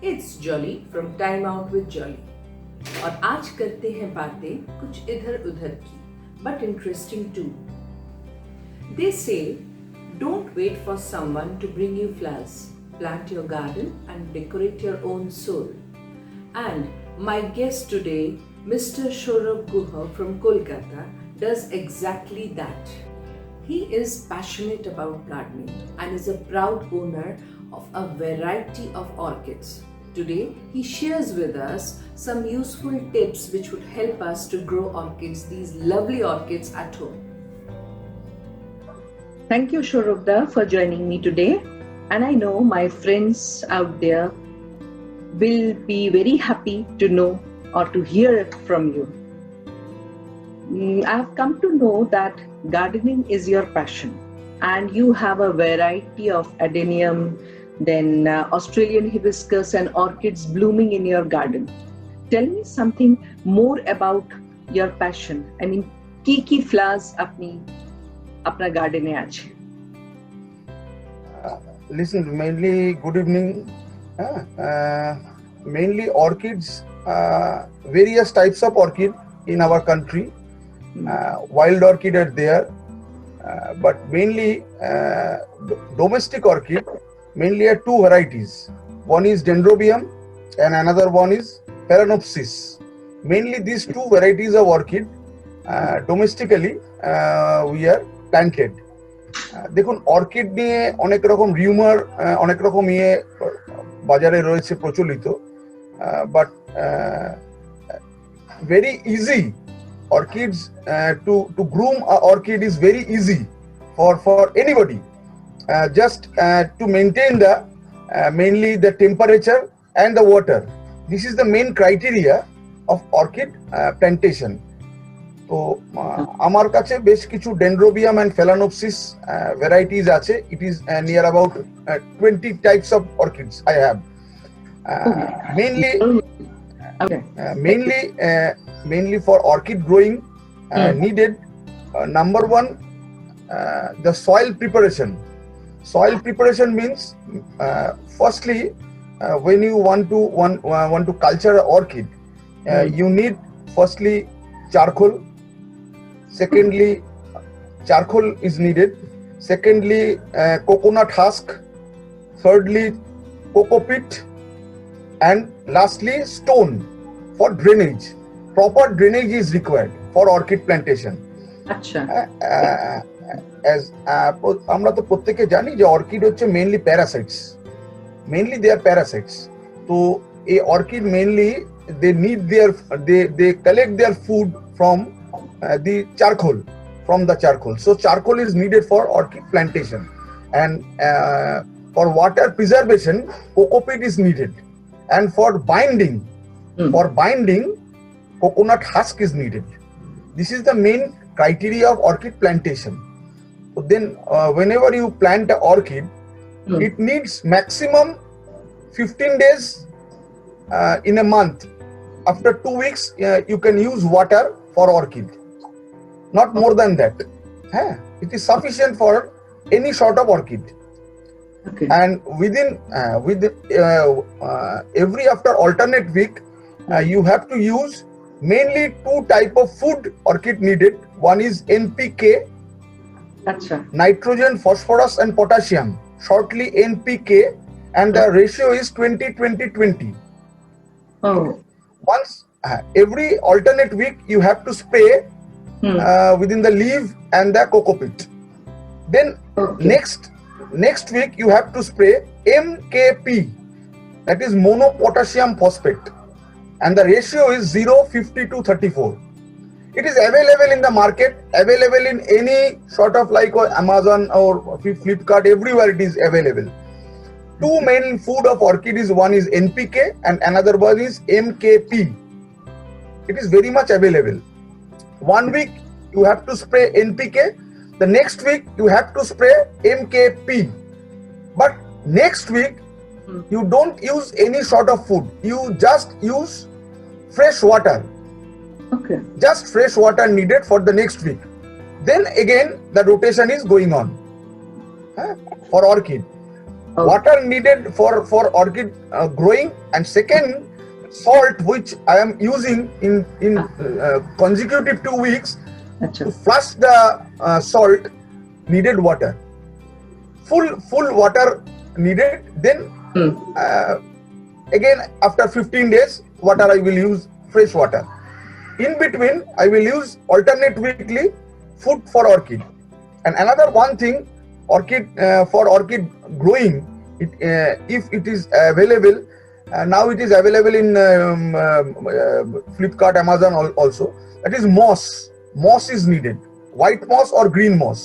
It's jolly from time out with jolly. और आज करते हैं बातें कुछ इधर उधर की, but interesting too. They say don't wait for someone to bring you flowers, plant your garden and decorate your own soul. And my guest today, Mr. Shourabh Guha from Kolkata, does exactly that. He is passionate about gardening and is a proud owner of a variety of orchids. Today, he shares with us some useful tips which would help us to grow orchids, these lovely orchids at home. Thank you, Shourabh, for joining me today. And I know my friends out there will be very happy to know or to hear from you. I have come to know that gardening is your passion and you have a variety of adenium, then Australian hibiscus and orchids blooming in your garden. Tell me something more about your passion. I mean, ki flowers apna garden e ache? Listen, mainly good evening. Mainly orchids, various types of orchid in our country. Wild orchid are there, but mainly domestic orchid mainly are two varieties. One is dendrobium and another one is phalaenopsis. Mainly these two varieties of orchid domestically we are planted. দেখুন orchid নিয়ে অনেক রকম rumour, অনেক রকম বাজারে রয়েছে প্রচলিত, but very easy orchids to groom a orchid is very easy for anybody, just to maintain the mainly the temperature and the water. This is the main criteria of orchid plantation. তো আমার কাছে বেশ কিছু dendrobium and ফেলানোপসিস varieties আছে. It is near about 20 types of orchids I have. Mainly for orchid growing needed number one, the soil preparation. Soil preparation means firstly when you want to culture an orchid, you need firstly charcoal. Secondly, charcoal is needed. Secondly, coconut husk. Thirdly, coco pit. And lastly, stone for drainage. Proper drainage is required for orchid plantation. আমরা তো প্রত্যেকে জানি যে orchid হচ্ছে mainly parasites. Mainly দে আর parasites. তো এই orchid mainly they collect their food from the charcoal, so charcoal is needed for orchid plantation. And for water preservation, coco peat is needed. And for binding, coconut husk is needed. This is the main criteria of orchid plantation. So then whenever you plant an orchid, it needs maximum 15 days in a month. After 2 weeks, you can use water for orchid. Not more than that. It is sufficient for any sort of orchid. Okay. And every after alternate week, you have to use mainly two type of food orchid needed. One is NPK, nitrogen, phosphorus and potassium, shortly NPK, and the ratio is 20-20-20. Once every alternate week you have to spray within the leaf and the coco pit. Then next week you have to spray MKP, that is monopotassium phosphate, and the ratio is 0:52:34. It is available in the market, available in any sort of like Amazon or Flipkart, everywhere it is available. Two main food of orchid is, one is NPK and another one is MKP. It is very much available. 1 week you have to spray NPK, the next week you have to spray MKP. But next week you don't use any sort of food, you just use fresh water. Just fresh water needed for the next week. Then again the rotation is going on for orchid. Water needed for orchid growing, and second, salt which I am using in consecutive 2 weeks. আচ্ছা To flush the salt needed water, full water needed. Then hmm again after 15 days water I will use fresh water. In between I will use alternate weekly food for orchid. And another one thing, orchid for orchid growing, if it is available, now it is available in Flipkart, Amazon also, that is moss is needed, white moss or green moss.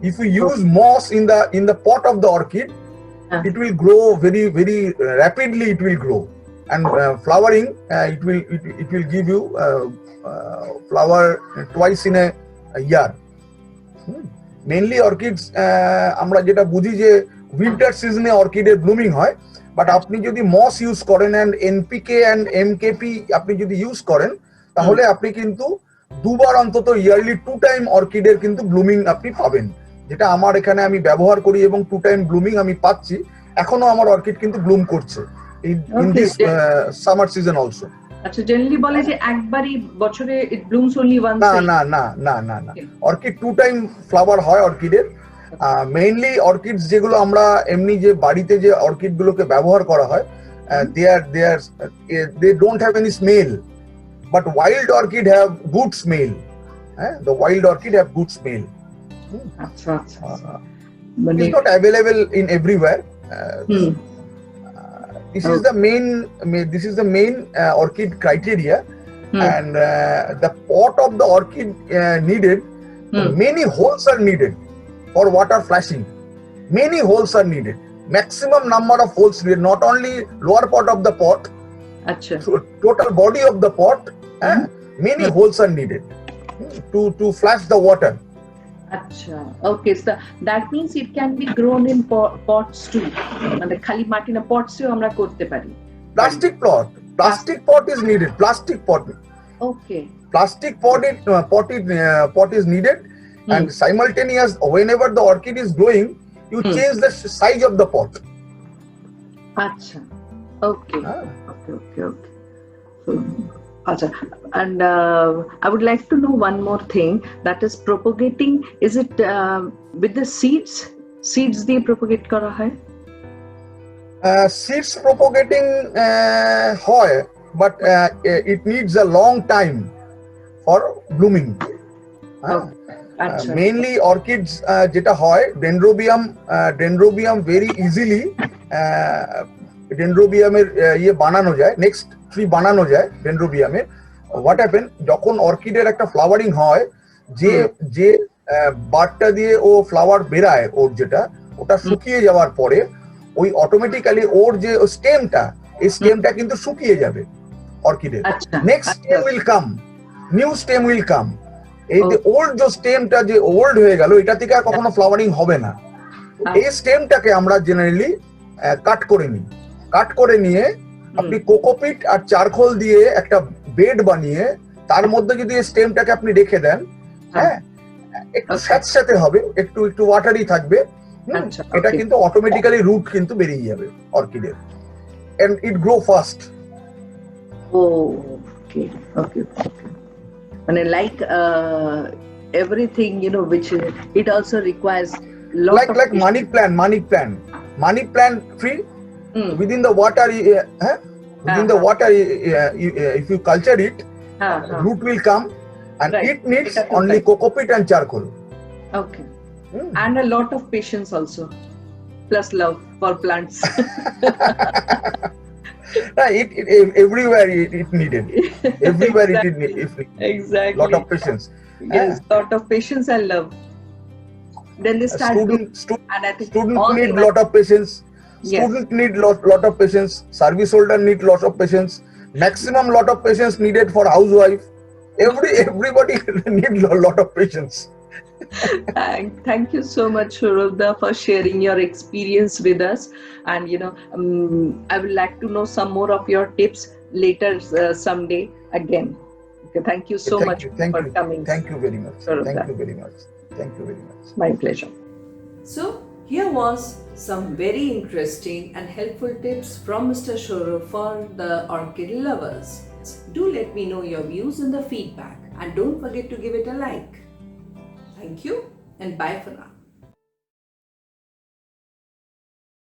If you use moss in the pot of the orchid, it will grow very rapidly. It will grow, and flowering, it will give you flower twice in a year. Mainly orchids আমরা যেটা বুঝি যে winter সিজনে অর্কিডের blooming হয়, but আপনি যদি মস use করেন and NPK and এমকেপি আপনি যদি ইউজ করেন, তাহলে আপনি কিন্তু দুবার অন্তত ইয়ারলি 2 টাইম অর্কিডের কিন্তু ব্লুমিং আপনি পাবেন, যেটা আমার এখানে আমি ব্যবহার করি এবং 2 টাইম ব্লুমিং আমি পাচ্ছি। এখনো আমার অর্কিড কিন্তু ব্লুম করছে in this summer season also. আচ্ছা, জেনারেলি বলে যে একবারই বছরে ইট ব্লুমস অনলি ওয়ান্স। না না না না না না, অর্কিড 2 টাইম ফ্লাওয়ার হয় অর্কিডের। মেইনলি অর্কিডস যেগুলো আমরা এমনি যে বাড়িতে যে অর্কিড গুলোকে ব্যবহার করা হয়, they don't have any smell, but wild orchid have good smell. The wild orchid have good smell. আচ্ছা আচ্ছা, It is not available in everywhere. This is the main orchid criteria. And the pot of the orchid needed, many holes are needed for water flashing. Many holes are needed, maximum number of holes needed, not only lower part of the pot, total body of the pot, many holes are needed to flash the water. আচ্ছা, ওকে, so that means it can be grown in pots too, মানে খালি মাটি না, পটসেও আমরা করতে পারি। Plastic pot is needed, plastic pot. Okay. Plastic pot is needed, and simultaneous, whenever the orchid is growing, you change the size of the pot. Acha. Okay. Okay. So, acha. And I would like to know one more thing, that is propagating. Is it with the seeds? Seeds দিয়ে propagate করা হয়? Seeds propagating হয়, but it needs a long time for blooming. Mainly orchids যেটা হয়, dendrobium very easily dendrobiuমের ইয়ে বানানো যায়, next tree বানানো যায় dendrobiuমের। হোয়াট হ্যাপেন, যখন অর্কিডের একটা ফ্লাওয়ারিং হয়, যে বাডটা দিয়ে ও ফ্লাওয়ার বেরায়, ওর যেটা ওটা শুকিয়ে যাওয়ার পরে ওই অটোমেটিক্যালি ওর যে স্টেমটা, এই স্টেমটা কিন্তু শুকিয়ে যাবে অর্কিডের। Next stem will come, new stem will come. এই যে ওল্ড যে স্টেমটা যে ওল্ড হয়ে গেল, এটা থেকে আর কখনো ফ্লাওয়ারিং হবে না। এই স্টেমটাকে আমরা জেনারেলি কাট করে নিই। কাট করে নিয়ে আপনি কোকোপিট আর চারকোল দিয়ে একটা বেড বানিয়ে তার মধ্যে যদি এই স্টেমটাকে আপনি রেখে দেন, একটু স্যাঁতস্যাঁতে হবে, একটু ওয়াটারি থাকবে, এটা কিন্তু অটোমেটিক্যালি রুট কিন্তু বেরিয়ে যাবে অর্কিডের, and it grow fast. Okay. মানে like everything, which it also requires like money plant tree, within the water, if you culture it, root will come, and it needs only cocopeat and charcoal. Okay. And a lot of patience also, plus love for plants. Everywhere it needed. Everywhere it needed. Exactly. Lot of patience. Yes, lot of patience and love. Then they start. Student need lot of patience. Student need lot of patience. Service holder need lot of patience. Maximum lot of patience needed for housewife. Everybody need lot of patience. Thank you so much, Shurubda, for sharing your experience with us. And I would like to know some more of your tips later someday again. Okay, thank you so much for coming. Thank you very much. Shurubda. Thank you very much. My pleasure. So Here was some very interesting and helpful tips from Mr. Shoro for the orchid lovers. Do let me know your views in the feedback and don't forget to give it a like. Thank you and bye for now.